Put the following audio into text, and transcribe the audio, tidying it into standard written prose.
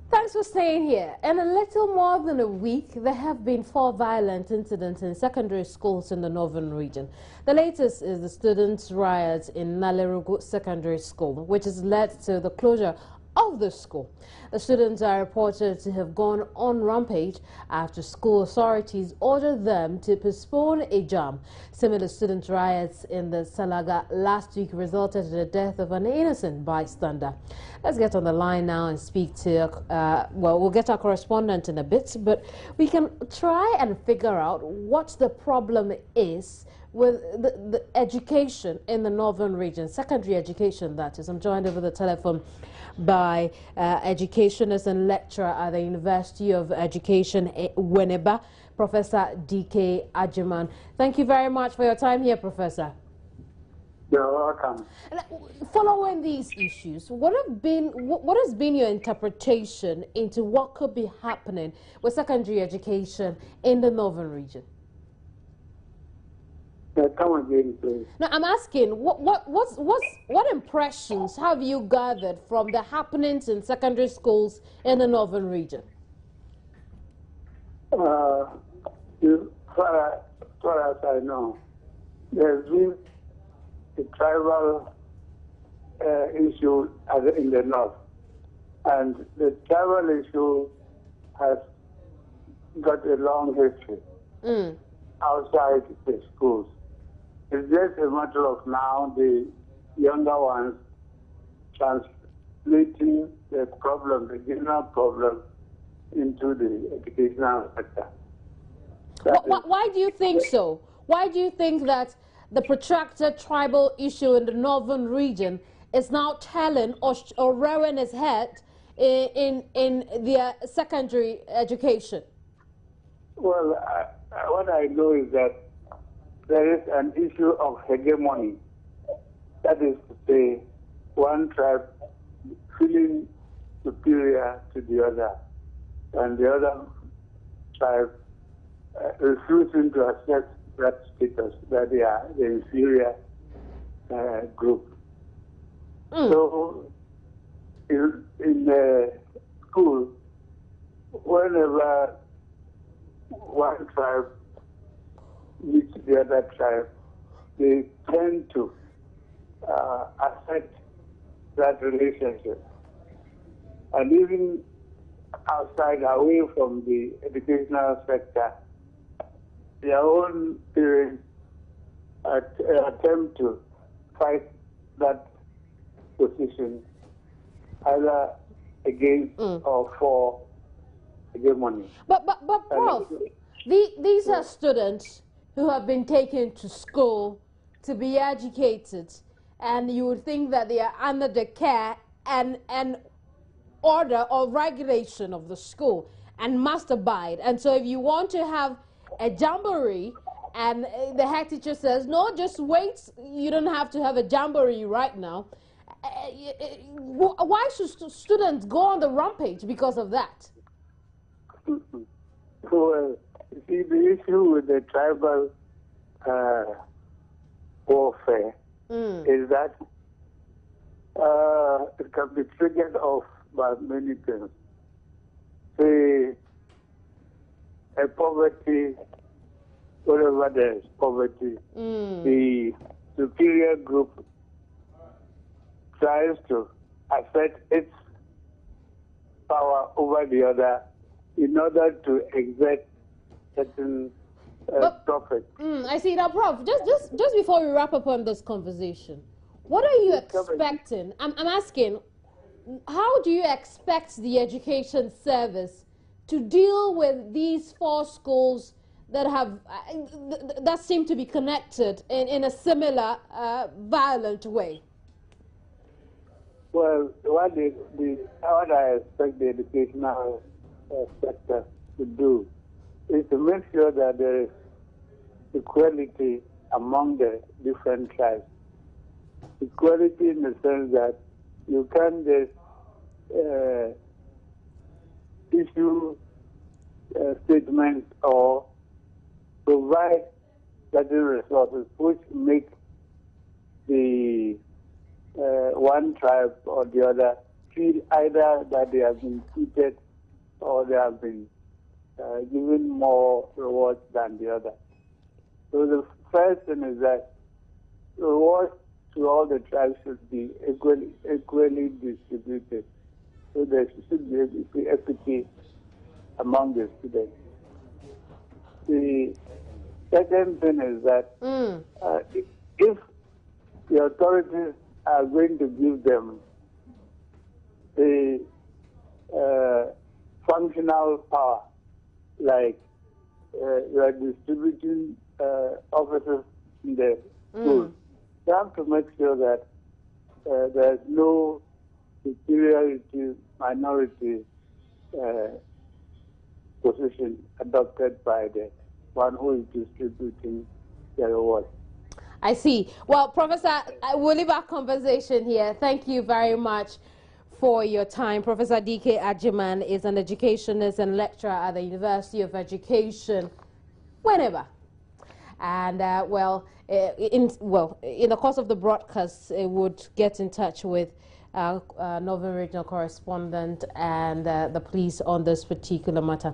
Thanks for staying here. In a little more than a week, there have been 4 violent incidents in secondary schools in the northern region. The latest is the students' riot in Nalerugu Secondary School, which has led to the closure of the school. The students are reported to have gone on rampage after school authorities ordered them to postpone a jam. Similar student riots in the Salaga last week resulted in the death of an innocent bystander. Let's get on the line now and speak to, well, we'll get our correspondent in a bit, but we can try and figure out what the problem is with the education in the northern region, secondary education that is. I'm joined over the telephone by educationist and lecturer at the University of Education, Winneba, Professor D.K. Ajiman. Thank you very much for your time here, Professor. You're welcome. Following these issues, what has been your interpretation into what could be happening with secondary education in the northern region? Come again, please. Now, I'm asking, what impressions have you gathered from the happenings in secondary schools in the northern region? As far as I know, there's been a tribal issue in the north, and the tribal issue has got a long history outside the schools. It's just a matter of now the younger ones translating the problem, the general problem, into the educational sector. Why do you think so? Why do you think that the protracted tribal issue in the northern region is now telling or rearing its head in their secondary education? Well, what I know is that there is an issue of hegemony. That is to say, one tribe feeling superior to the other, and the other tribe refusing to accept that status, that they are the inferior group. So, in the school, whenever one tribe meets the other tribe, they tend to affect that relationship. And even outside, away from the educational sector, their own parents attempt to fight that position, either against or for hegemony. But Prof, these are students who have been taken to school to be educated, and you would think that they are under the care and order or regulation of the school and must abide. And so if you want to have a jamboree and the head teacher says, no, just wait, you don't have to have a jamboree right now, why should students go on the rampage because of that? Well, you see, the issue with the tribal warfare is that it can be triggered off by many things. Say, a poverty, wherever there is poverty, the superior group tries to assert its power over the other in order to exert certain profit. I see. Now, Prof, just before we wrap up on this conversation, what are you expecting? I'm asking, how do you expect the education service to deal with these 4 schools that have that seem to be connected in a similar violent way? Well, what I expect the educational sector to do is to make sure that there is equality among the different tribes. Equality in the sense that you can't just issue statements or provide certain resources which make the one tribe or the other feel either that they have been cheated or they have been given more rewards than the other. So the first thing is that rewards to all the tribes should be equally distributed. So there should be equity among the students. The second thing is that if the authorities are going to give them the functional power, like you are distributing officers in the schools, you have to make sure that there's no superiority minority position adopted by the one who is distributing the reward. I see. Well, Professor, we'll leave our conversation here. Thank you very much for your time. Professor D.K. Ajiman is an educationist and lecturer at the University of Education, whenever. And, in the course of the broadcast, it would get in touch with Northern Regional Correspondent and the police on this particular matter.